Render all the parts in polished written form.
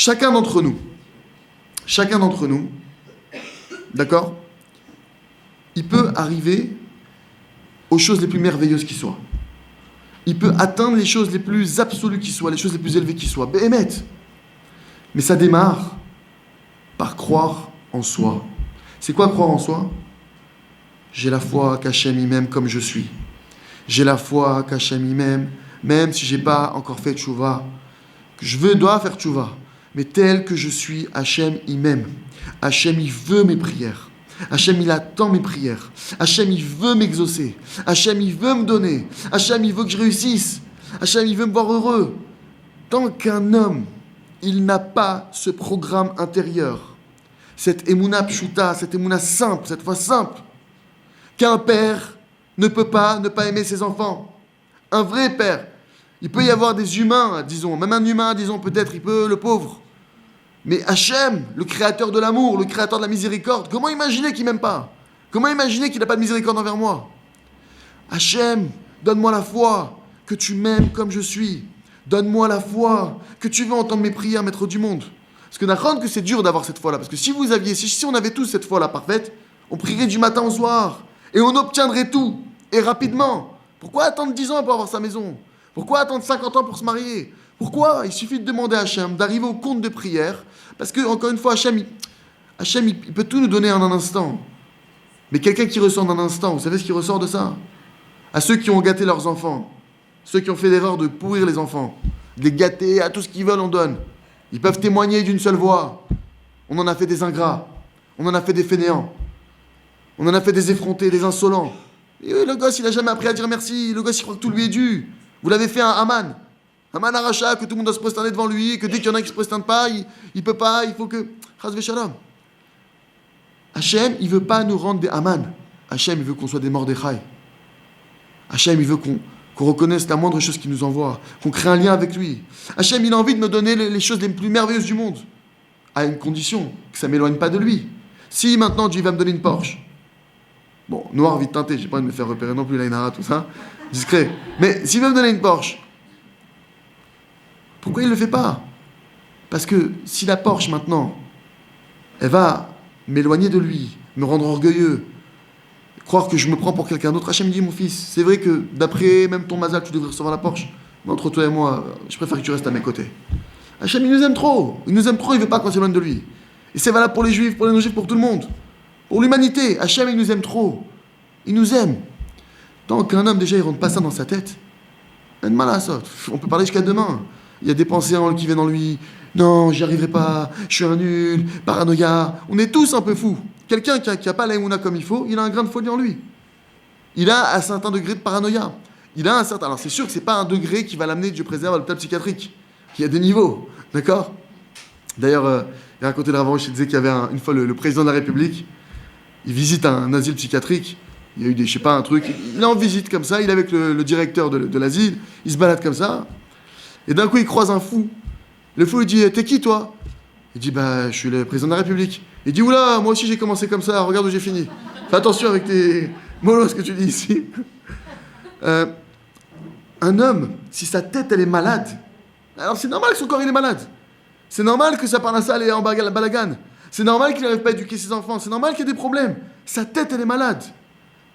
chacun d'entre nous, d'accord, il peut arriver aux choses les plus merveilleuses qui soient. Il peut atteindre les choses les plus absolues qui soient, les choses les plus élevées qui soient. Béhémet. Mais ça démarre par croire en soi. C'est quoi croire en soi? J'ai la foi qu'Hachem il m'aime comme je suis. J'ai la foi qu'Hachem il m'aime, même si j'ai pas encore fait tchouva. Dois faire tchouva. Mais tel que je suis, Hachem il m'aime. Hachem il veut mes prières. Hachem il attend mes prières. Hachem il veut m'exaucer. Hachem il veut me donner. Hachem il veut que je réussisse. Hachem il veut me voir heureux. Tant qu'un homme, il n'a pas ce programme intérieur, cette émouna pshuta, cette émouna simple, cette foi simple, qu'un père ne peut pas ne pas aimer ses enfants. Un vrai père. Il peut y avoir des humains, disons, même un humain, disons, peut-être, il peut, le pauvre. Mais Hachem, le créateur de l'amour, le créateur de la miséricorde, comment imaginer qu'il m'aime pas? Comment imaginer qu'il n'a pas de miséricorde envers moi? Hachem, donne-moi la foi que tu m'aimes comme je suis. Donne-moi la foi que tu veux entendre mes prières, maître du monde. Parce que n'apprendre que c'est dur d'avoir cette foi-là. Parce que si on avait tous cette foi-là parfaite, on prierait du matin au soir. Et on obtiendrait tout. Et rapidement. Pourquoi attendre 10 ans pour avoir sa maison? Pourquoi attendre 50 ans pour se marier? Pourquoi? Il suffit de demander à Hachem, d'arriver au compte de prière. Parce que, encore une fois, Hachem, il peut tout nous donner en un instant. Mais quelqu'un qui ressort en un instant, vous savez ce qui ressort de ça? À ceux qui ont gâté leurs enfants. Ceux qui ont fait l'erreur de pourrir les enfants. De les gâter, à tout ce qu'ils veulent, on donne. Ils peuvent témoigner d'une seule voix. On en a fait des ingrats. On en a fait des fainéants. On en a fait des effrontés, des insolents. Et le gosse, il n'a jamais appris à dire merci. Le gosse, il croit que tout lui est dû. Vous l'avez fait un Haman. Haman Aracha, que tout le monde doit se prosterner devant lui, que dès qu'il y en a qui ne se prosternent pas, il peut pas, il faut que... Chas v'shalom. Hachem, il ne veut pas nous rendre des Haman. Hachem, il veut qu'on soit des Mordechai. Hachem, il veut qu'on reconnaisse la moindre chose qu'il nous envoie, qu'on crée un lien avec lui. Hachem, il a envie de me donner les choses les plus merveilleuses du monde, à une condition, que ça ne m'éloigne pas de lui. Si maintenant Dieu va me donner une Porsche, bon, noir vite teinté, j'ai pas envie de me faire repérer non plus, l'Ainara, tout ça, discret, mais s'il veut me donner une Porsche, pourquoi il ne le fait pas? Parce que si la Porsche maintenant, elle va m'éloigner de lui, me rendre orgueilleux, croire que je me prends pour quelqu'un d'autre. Hachem dit, mon fils, c'est vrai que d'après même ton mazal, tu devrais recevoir la Porsche. Mais entre toi et moi, je préfère que tu restes à mes côtés. Hachem, il nous aime trop. Il nous aime trop, il ne veut pas qu'on s'éloigne de lui. Et c'est valable pour les juifs, pour les non-juifs, pour tout le monde. Pour l'humanité. Hachem, il nous aime trop. Il nous aime. Tant qu'un homme, déjà, il ne rentre pas ça dans sa tête, on peut parler jusqu'à demain. Il y a des pensées qui viennent en lui. Non, j'y arriverai pas, je suis un nul, paranoïa. On est tous un peu fous. Quelqu'un qui n'a pas l'aïmouna comme il faut, il a un grain de folie en lui. Il a un certain degré de paranoïa. Alors c'est sûr que ce n'est pas un degré qui va l'amener, Dieu préserve, à l'hôpital psychiatrique. Il y a des niveaux, d'accord? D'ailleurs, il racontait le Rav, il disait qu'il y avait une fois le président de la République, il visite un asile psychiatrique, il y a eu un truc, il est en visite comme ça, il est avec le directeur de l'asile, il se balade comme ça, et d'un coup il croise un fou. Le fou, il dit, t'es qui toi? Il dit, je suis le président de la République. Il dit, oula, moi aussi j'ai commencé comme ça, regarde où j'ai fini. Fais attention avec tes mollos, ce que tu dis ici. Un homme, si sa tête elle est malade, alors c'est normal que son corps il est malade. C'est normal que sa parnassa elle est en balagan. C'est normal qu'il n'arrive pas à éduquer ses enfants. C'est normal qu'il y ait des problèmes. Sa tête elle est malade.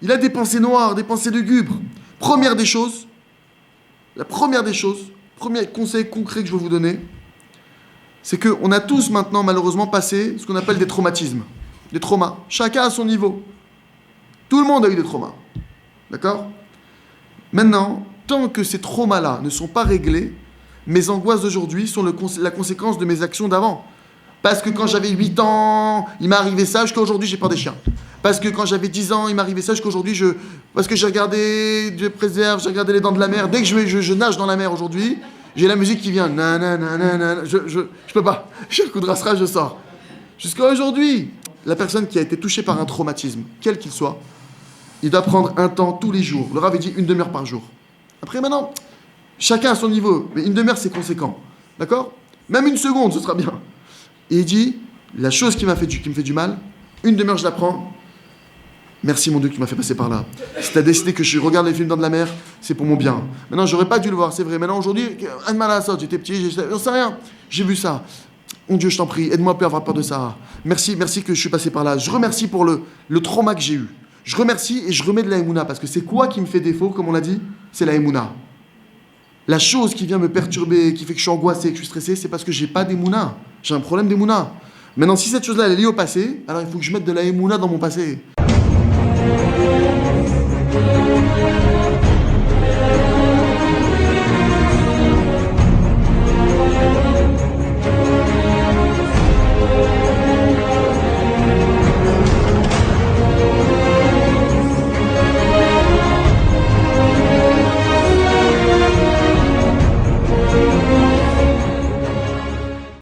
Il a des pensées noires, des pensées lugubres. Premier conseil concret que je veux vous donner, c'est qu'on a tous maintenant malheureusement passé ce qu'on appelle des traumatismes. Des traumas. Chacun à son niveau. Tout le monde a eu des traumas. D'accord? Maintenant, tant que ces traumas-là ne sont pas réglés, mes angoisses d'aujourd'hui sont la conséquence de mes actions d'avant. Parce que quand j'avais 8 ans, il m'est arrivé ça, jusqu'à aujourd'hui j'ai peur des chiens. Parce que quand j'avais 10 ans, il m'est arrivé ça, jusqu'à aujourd'hui parce que j'ai regardé, Dieu préserve, j'ai regardé les dents de la mer. Dès que je nage dans la mer aujourd'hui, j'ai la musique qui vient. Je peux pas. J'ai un coup de rassera, je sors. Jusqu'à aujourd'hui, la personne qui a été touchée par un traumatisme, quel qu'il soit, il doit prendre un temps tous les jours. Le Rav dit une demi-heure par jour. Après maintenant, chacun à son niveau. Mais une demi-heure, c'est conséquent. D'accord? Même une seconde, ce sera bien. Et il dit, la chose qui me fait du mal, une demi-heure, je la prends. Merci mon Dieu que tu m'as fait passer par là. Si tu as décidé que je regarde les films dans de la mer, c'est pour mon bien. Maintenant, j'aurais pas dû le voir, c'est vrai. Maintenant, aujourd'hui, un mal à ça, j'étais petit, j'en sais rien. J'ai vu ça. Mon Dieu, je t'en prie, aide-moi à plus avoir peur de ça. Merci, merci que je suis passé par là. Je remercie pour le trauma que j'ai eu. Je remercie et je remets de la émouna, parce que c'est quoi qui me fait défaut, comme on l'a dit? C'est la émouna. La chose qui vient me perturber, qui fait que je suis angoissé, que je suis stressé, c'est parce que j'ai pas d'émouna. J'ai un problème d'émouna. Maintenant, si cette chose-là elle est liée au passé, alors il faut que je mette de la émouna dans mon passé.